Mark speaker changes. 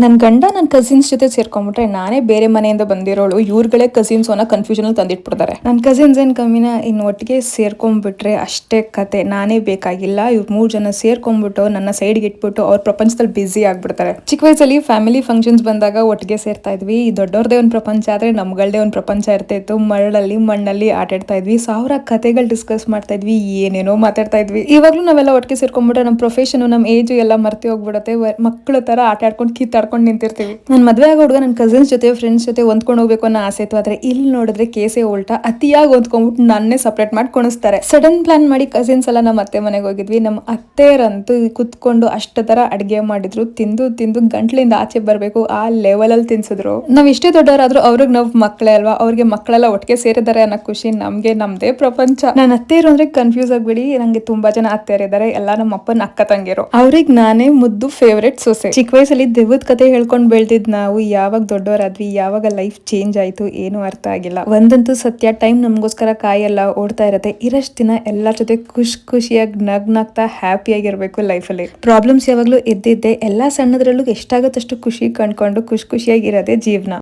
Speaker 1: ನನ್ನ ಗಂಡ ನನ್ನ ಕಸಿನ್ಸ್ ಜೊತೆ ಸೇರ್ಕೊಂಡ್ಬಿಟ್ರೆ ನಾನೇ ಬೇರೆ ಮನೆಯಿಂದ ಬಂದಿರೋಳು, ಇವ್ರುಗಳೇ ಕಸಿನ್ಸ್ ಅನ್ನೋ ಕನ್ಫ್ಯೂಷನ್ ಅಲ್ಲಿ ತಂದಿಟ್ಬಿಡ್ತಾರೆ. ನನ್ನ ಕಸಿನ್ಸ್ ಏನ್ ಕಮ್ಮಿನ, ಇನ್ನು ಒಟ್ಟಿಗೆ ಸೇರ್ಕೊಂಡ್ಬಿಟ್ರೆ ಅಷ್ಟೇ ಕತೆ, ನಾನೇ ಬೇಕಾಗಿಲ್ಲ. ಇವ್ರು 3 ಜನ ಸೇರ್ಕೊಂಡ್ಬಿಟ್ಟು ನನ್ನ ಸೈಡ್ಗೆ ಇಟ್ಬಿಟ್ಟು ಅವ್ರ ಪ್ರಪಂಚದಲ್ಲಿ ಬ್ಯುಸಿ ಆಗ್ಬಿಡ್ತಾರೆ. ಚಿಕ್ಕ ವಯಸ್ಸಲ್ಲಿ ಫ್ಯಾಮಿಲಿ ಫಂಕ್ಷನ್ಸ್ ಬಂದಾಗ ಒಟ್ಟಿಗೆ ಸೇರ್ತಾ ಇದ್ವಿ. ಈ ದೊಡ್ಡವ್ರದೇ ಒಂದು ಪ್ರಪಂಚ ಆದ್ರೆ ನಮ್ಗಳದೇ ಒಂದು ಪ್ರಪಂಚ ಇರ್ತಾ ಇತ್ತು. ಮರಳಲ್ಲಿ ಮಣ್ಣಲ್ಲಿ ಆಟಾಡ್ತಾ ಇದ್ವಿ, ಸಾವಿರ ಕತೆಗಳು ಡಿಸ್ಕಸ್ ಮಾಡ್ತಾ ಇದ್ವಿ, ಏನೇನೋ ಮಾತಾಡ್ತಾ ಇದ್ವಿ. ಇವಾಗ್ಲೂ ನಾವೆಲ್ಲ ಒಟ್ಟಿಗೆ ಸೇರ್ಕೊಂಡ್ಬಿಟ್ರೆ ನಮ್ಮ ಪ್ರೊಫೆಷನ್ ನಮ್ಮ ಏಜ್ ಎಲ್ಲ ಮರ್ತಿ ಹೋಗ್ಬಿಡುತ್ತೆ. ಮಕ್ಕಳ ತರ ಆಟ ಆಡ್ಕೊಂಡು ಕಿತ್ತಾಡ್ಕೊಂಡು ನಿಂತಿರ್ತೀವಿ. ನಾನು ಮದ್ವೆ ಆಗೋ ಹುಡುಗ ನನ್ನ ಕಸಿನ್ಸ್ ಜೊತೆ ಫ್ರೆಂಡ್ಸ್ ಜೊತೆ ಹೊಂದ್ಕೊಂಡು ಹೋಗ್ಬೇಕು ಅನ್ನೋ ಆಸೆ ಇತ್ತು. ಆದ್ರೆ ಇಲ್ಲಿ ನೋಡಿದ್ರೆ ಕೇಸೆ ಉಲ್ಟಾ, ಅತಿಯಾಗಿ ಹೊಂದ್ಕೊಂಡ್ಬಿಟ್ಟು ನನ್ನೇ ಸಪ್ರೇಟ್ ಮಾಡಿ ಕುಣಿಸ್ತಾರೆ. ಸಡನ್ ಪ್ಲಾನ್ ಮಾಡಿ ಕಸಿನ್ಸ್ ಎಲ್ಲ ನಮ್ಮ ಅತ್ತೆ ಮನೆಗೆ ಹೋಗಿದ್ವಿ. ನಮ್ಮ ಅತ್ತೆಯರಂತೂ ಕುತ್ಕೊಂಡು ಅಷ್ಟ ತರ ಅಡ್ಗೆ ಮಾಡಿದ್ರು. ತಿಂದು ತಿಂದು ಗಂಟ್ಲಿಂದ ಆಚೆ ಬರ್ಬೇಕು ಆ ಲೆವೆಲ್ ಅಲ್ಲಿ ತಿನ್ಸಿದ್ರು. ನಾವ್ ಇಷ್ಟೇ ದೊಡ್ಡವರಾದ್ರೂ ಅವ್ರಿಗೆ ನಾವ್ ಮಕ್ಕಳೇ ಅಲ್ವಾ, ಅವ್ರಿಗೆ ಮಕ್ಕಳೆಲ್ಲ ಒಟ್ಟಿಗೆ ಸೇರಿದ್ದಾರೆ ಅನ್ನೋ ಖುಷಿ. ನಮ್ಗೆ ನಮ್ದೇ ಪ್ರಪಂಚ. ನನ್ನ ಅತ್ತೆಯರು ಅಂದ್ರೆ ಕನ್ಫ್ಯೂಸ್ ಆಗ್ಬಿಡಿ, ನಂಗೆ ತುಂಬಾ ಜನ ಅತ್ತೆಯರಿದ್ದಾರೆ, ಎಲ್ಲ ನಮ್ಮ ಅಪ್ಪನ ಅಕ್ಕ ತಂಗಿರು. ಅವ್ರಿಗೆ ನಾನೇ ಮುದ್ದು ಫೇವ್ರೇಟ್ ಸೊಸೆ. ಚಿಕ್ಕ ವಯಸ್ಸಲ್ಲಿ ದೆವ್ವದ ಕತೆ ಹೇಳ್ಕೊಂಡು ಬೆಳ್ದಿದ್ ನಾವು ಯಾವಾಗ ದೊಡ್ಡವರಾದ್ವಿ, ಯಾವಾಗ ಲೈಫ್ ಚೇಂಜ್ ಆಯ್ತು ಏನು ಅರ್ಥ ಆಗಿಲ್ಲ. ಒಂದಂತೂ ಸತ್ಯ, ಟೈಮ್ ನಮಗೋಸ್ಕರ ಕಾಯೆಲ್ಲ ಓಡ್ತಾ ಇರತ್ತೆ. ಇರಷ್ಟು ದಿನ ಎಲ್ಲರ ಜೊತೆ ಖುಷಿಯಾಗಿ ನಗ್ನಾಗ್ತಾ ಹ್ಯಾಪಿ ಆಗಿರ್ಬೇಕು ಲೈಫಲ್ಲಿ. ಪ್ರಾಬ್ಲಮ್ಸ್ ಯಾವಾಗ್ಲೂ ಇದ್ದಿದ್ದೆ, ಎಲ್ಲಾ ಸಣ್ಣದ್ರಲ್ಲೂ ಎಷ್ಟಾಗತ್ತಷ್ಟು ಖುಷಿ ಕಂಡ್ಕೊಂಡು ಖುಷಿಯಾಗಿರೋದೇ ಜೀವನ.